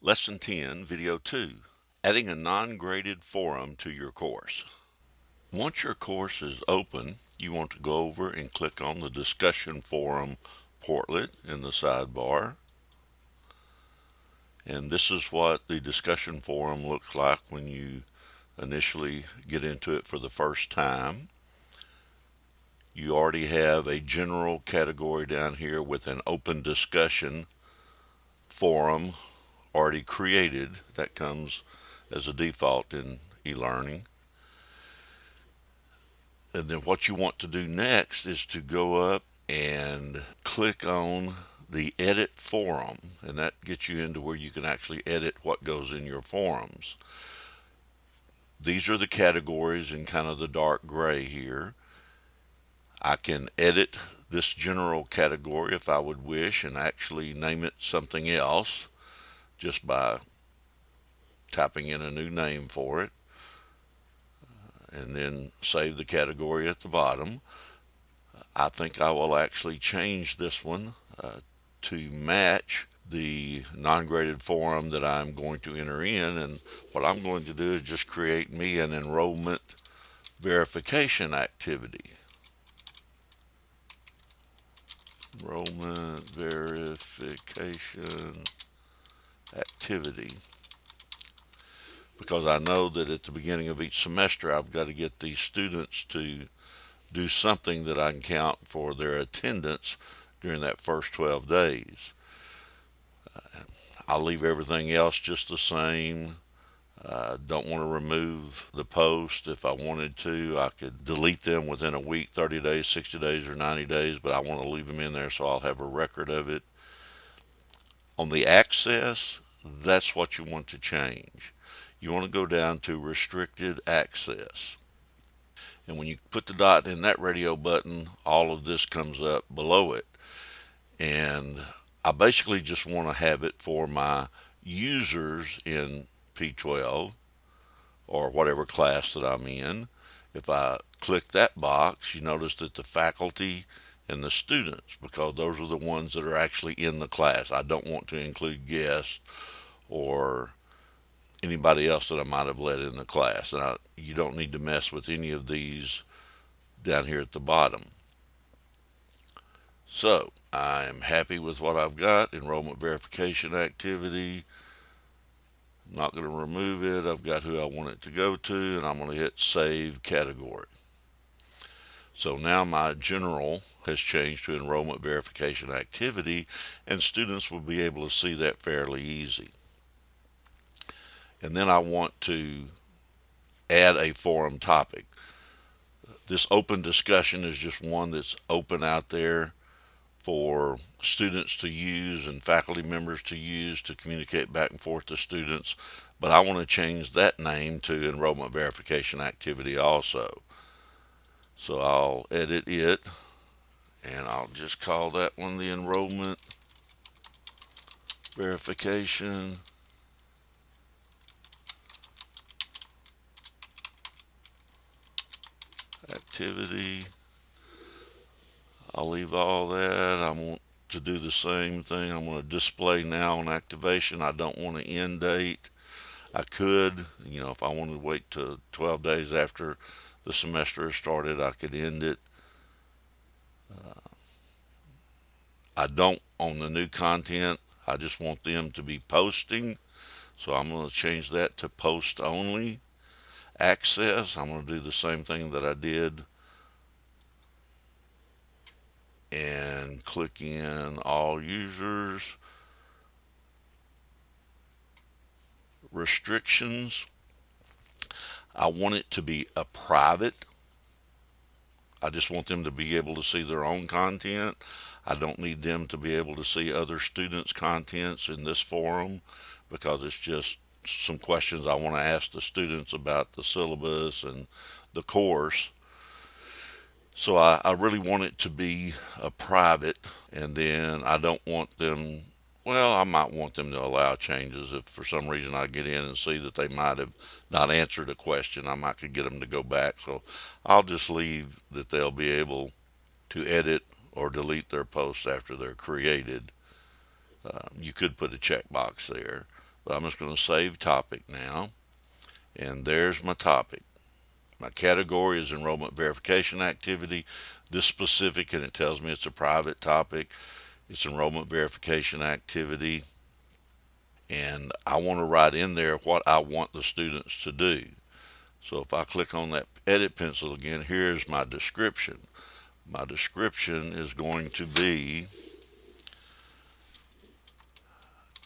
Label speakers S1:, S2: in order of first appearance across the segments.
S1: Lesson 10, Video 2, Adding a Non-Graded Forum to Your Course. Once your course is open, you want to go over and click on the Discussion Forum portlet in the sidebar. And this is what the discussion forum looks like when you initially get into it for the first time. You already have a general category down here with an open discussion forum already created. That comes as a default in e-learning. And then what you want to do next is to go up and click on the edit forum, and that gets you into where you can actually edit what goes in your forums. These are the categories in kind of the dark gray here. I can edit this general category if I would wish and actually name it something else just by typing in a new name for it, and then save the category at the bottom. I think I will actually change this one to match the non-graded forum that I'm going to enter in, and what I'm going to do is just create me an enrollment verification activity. Enrollment verification activity. Because I know that at the beginning of each semester I've got to get these students to do something that I can count for their attendance during that first 12 days. I'll leave everything else just the same. Don't want to remove the post. If I wanted to, I could delete them within a week, 30 days, 60 days, or 90 days, but I want to leave them in there so I'll have a record of it. On the access, that's what you want to change. You want to go down to restricted access. And when you put the dot in that radio button, all of this comes up below it. And I basically just want to have it for my users in P12 or whatever class that I'm in. If I click that box, you notice that the faculty and the students, because those are the ones that are actually in the class. I don't want to include guests or anybody else that I might have let in the class. And you don't need to mess with any of these down here at the bottom. So I am happy with what I've got. Enrollment verification activity. I'm not going to remove it. I've got who I want it to go to, and I'm going to hit save category. So now my general has changed to enrollment verification activity, and students will be able to see that fairly easy. And then I want to add a forum topic. This open discussion is just one that's open out there for students to use and faculty members to use to communicate back and forth to students. But I want to change that name to enrollment verification activity also. So I'll edit it, and I'll just call that one the enrollment verification activity. I'll leave all that. I want to do the same thing. I'm going to display now on activation. I don't want an end date. I could, if I wanted to wait to 12 days after the semester has started, I could end it. I don't on the new content. I just want them to be posting. So I'm going to change that to post only. Access, I'm going to do the same thing that I did and click in all users. Restrictions, I want it to be a private. I just want them to be able to see their own content. I don't need them to be able to see other students' contents in this forum because it's just some questions I want to ask the students about the syllabus and the course. So I really want it to be a private, and then I don't want them, well, I might want them to allow changes. If for some reason I get in and see that they might have not answered a question, I might could get them to go back. So I'll just leave that they'll be able to edit or delete their posts after they're created. You could put a checkbox there, But I'm just going to save topic now. And there's my topic. My category is enrollment verification activity. This specific, and it tells me it's a private topic. It's enrollment verification activity. And I want to write in there what I want the students to do. So if I click on that edit pencil again, here's my description. My description is going to be,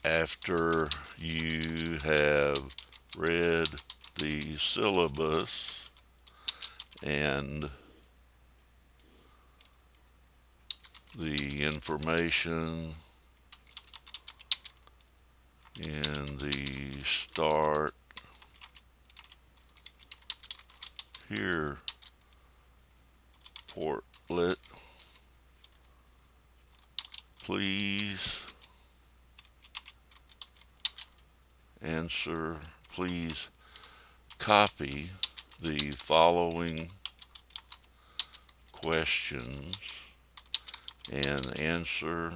S1: after you have read the syllabus and the information in the start here portlet, please please copy the following questions and answer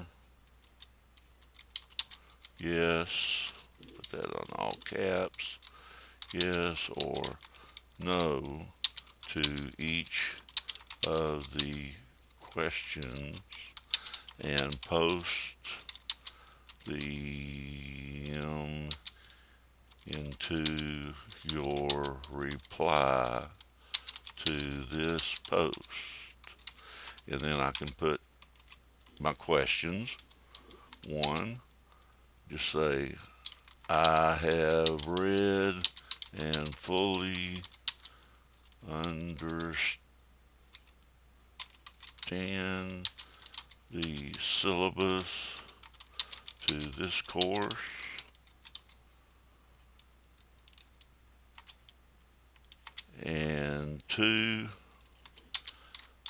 S1: yes, put that on all caps, yes or no to each of the questions and post them into your reply to this post. And then I can put my questions. One, just say, I have read and fully understand the syllabus to this course. And two,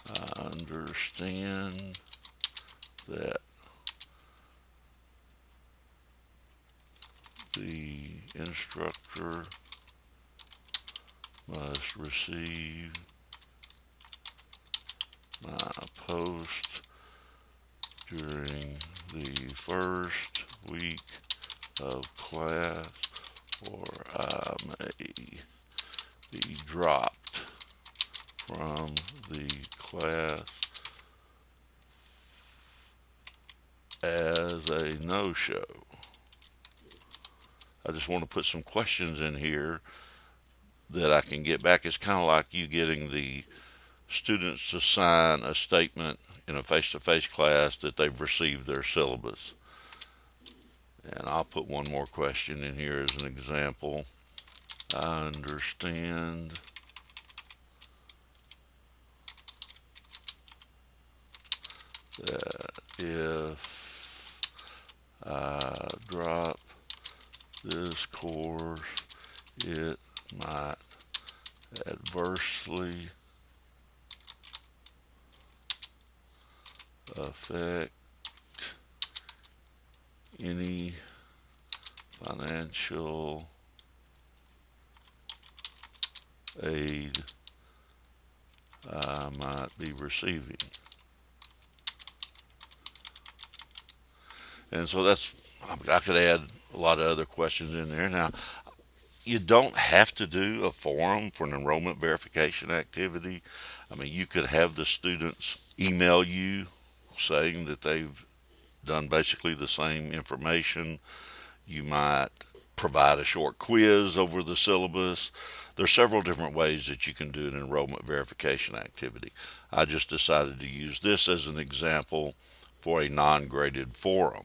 S1: I understand that the instructor must receive my post during the first week of class, or I may be dropped from the class as a no-show. I just want to put some questions in here that I can get back. It's kind of like you getting the students to sign a statement in a face-to-face class that they've received their syllabus. And I'll put one more question in here as an example. I understand that if I drop this course, it might adversely affect any financial aid I might be receiving. And so I could add a lot of other questions in there. Now, you don't have to do a form for an enrollment verification activity. I mean, you could have the students email you saying that they've done basically the same information. You might provide a short quiz over the syllabus. There's several different ways that you can do an enrollment verification activity. I just decided to use this as an example for a non-graded forum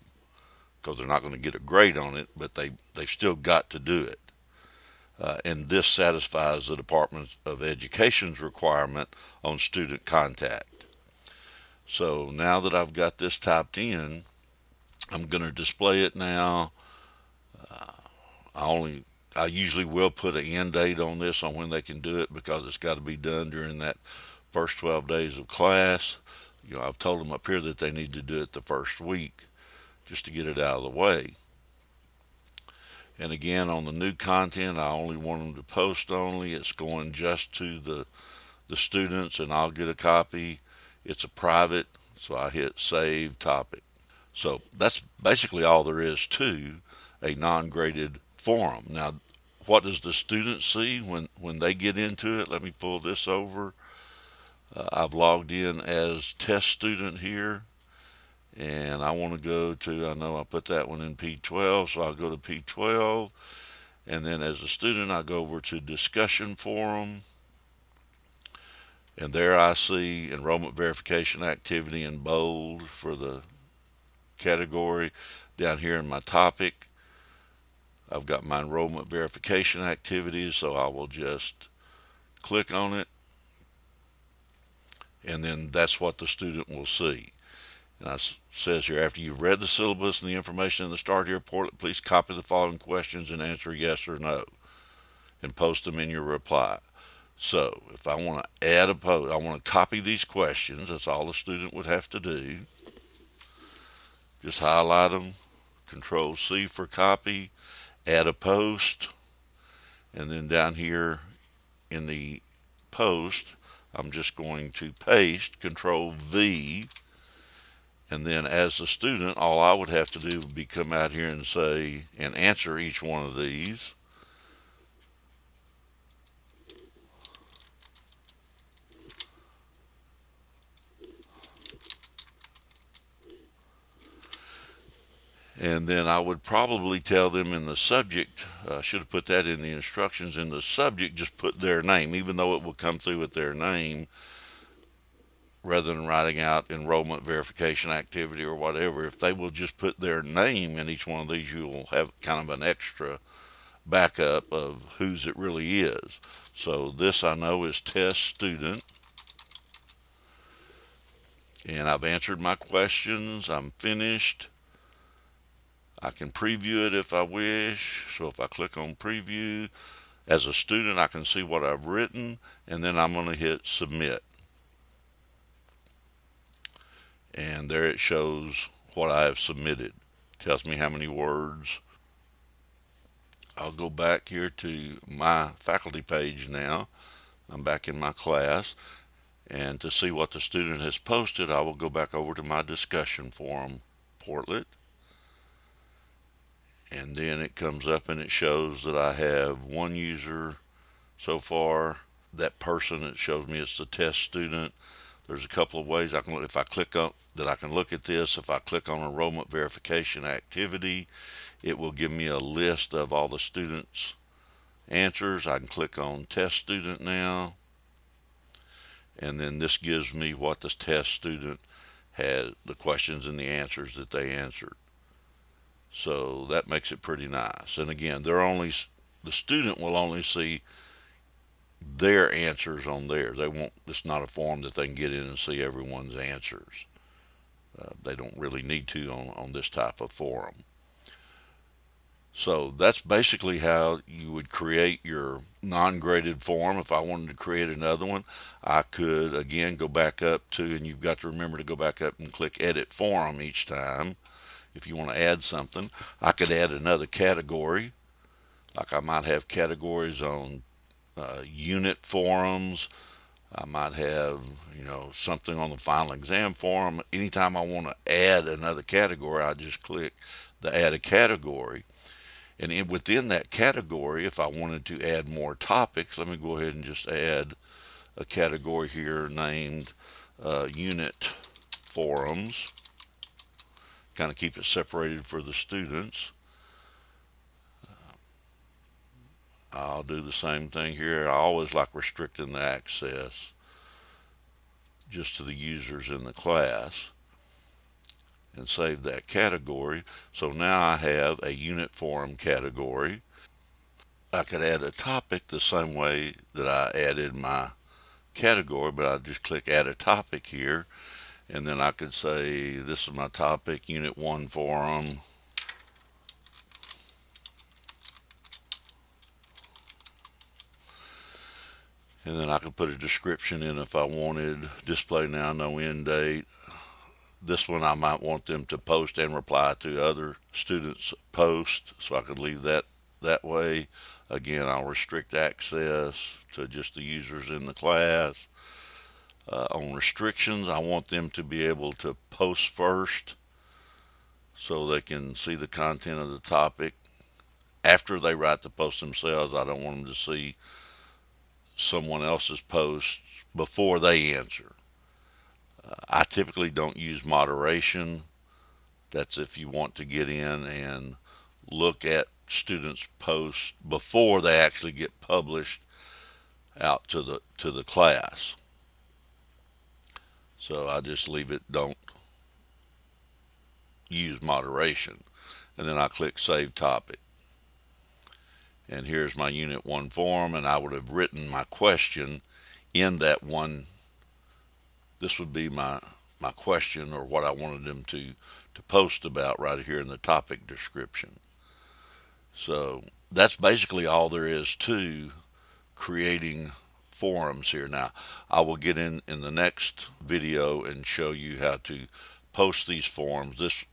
S1: because they're not going to get a grade on it, but they've still got to do it. And this satisfies the Department of Education's requirement on student contact. So now that I've got this typed in, I'm going to display it now. Uh, I usually will put an end date on this on when they can do it because it's got to be done during that first 12 days of class. I've told them up here that they need to do it the first week just to get it out of the way. And again, on the new content, I only want them to post only. It's going just to the students, and I'll get a copy. It's a private, so I hit save topic. So that's basically all there is to a non-graded forum. Now, what does the student see when they get into it? Let me pull this over. I've logged in as test student here, and I want to go to, I know I put that one in P12, so I'll go to P12, and then as a student I go over to discussion forum, and there I see enrollment verification activity in bold for the category. Down here in my topic, I've got my enrollment verification activities, so I will just click on it, and then that's what the student will see. And it says here, after you've read the syllabus and the information in the Start Here portlet, please copy the following questions and answer yes or no and post them in your reply. So if I want to add a post, I want to copy these questions. That's all the student would have to do. Just highlight them, Control C for copy, add a post, and then down here in the post, I'm just going to paste, Control V, and then as a student, all I would have to do would be come out here and say, and answer each one of these. And then I would probably tell them in the subject, I should have put that in the instructions, in the subject, just put their name, even though it will come through with their name, rather than writing out enrollment verification activity or whatever. If they will just put their name in each one of these, you will have kind of an extra backup of whose it really is. So this I know is test student. And I've answered my questions. I'm finished. I can preview it if I wish. So if I click on preview, as a student, I can see what I've written, and then I'm going to hit submit. And there it shows what I have submitted. Tells me how many words. I'll go back here to my faculty page now. I'm back in my class. And to see what the student has posted, I will go back over to my discussion forum portlet. And then it comes up and it shows that I have one user so far. That person, it shows me it's the test student. There's a couple of ways I can look. If I click on that, I can look at this. If I click on enrollment verification activity, it will give me a list of all the students' answers. I can click on test student now, and then this gives me what the test student had, the questions and the answers that they answered. So that makes it pretty nice. And again, the student will only see their answers on there. They won't. It's not a form that they can get in and see everyone's answers. They don't really need to on this type of forum. So that's basically how you would create your non-graded form. If I wanted to create another one, I could again go back up to, and you've got to remember to go back up and click edit forum each time. If you want to add something, I could add another category. Like I might have categories on unit forums. I might have, something on the final exam forum. Anytime I want to add another category, I just click the add a category. And within that category, if I wanted to add more topics, let me go ahead and just add a category here named unit forums. Kind of keep it separated for the students. I'll do the same thing here. I always like restricting the access just to the users in the class, and save that category. So now I have a unit forum category. I could add a topic the same way that I added my category, but I just click add a topic here, and then I could say this is my topic, unit 1 forum. And then I could put a description in if I wanted. Display now, no end date. This one I might want them to post and reply to other students' posts, so I could leave that way. Again, I'll restrict access to just the users in the class. On restrictions, I want them to be able to post first so they can see the content of the topic. after they write the post themselves. I don't want them to see someone else's post before they answer. I typically don't use moderation. That's if you want to get in and look at students' posts before they actually get published out to the class. So I just leave it, don't use moderation. And then I click Save Topic. And here's my Unit 1 form, and I would have written my question in that one. This would be my question, or what I wanted them to post about, right here in the topic description. So that's basically all there is to creating forums here. Now, I will get in the next video and show you how to post these forums. This,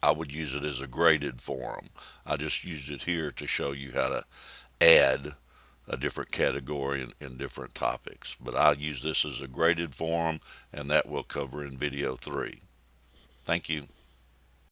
S1: I would use it as a graded forum. I just used it here to show you how to add a different category in different topics. But I use this as a graded forum, and that will cover in video 3. Thank you.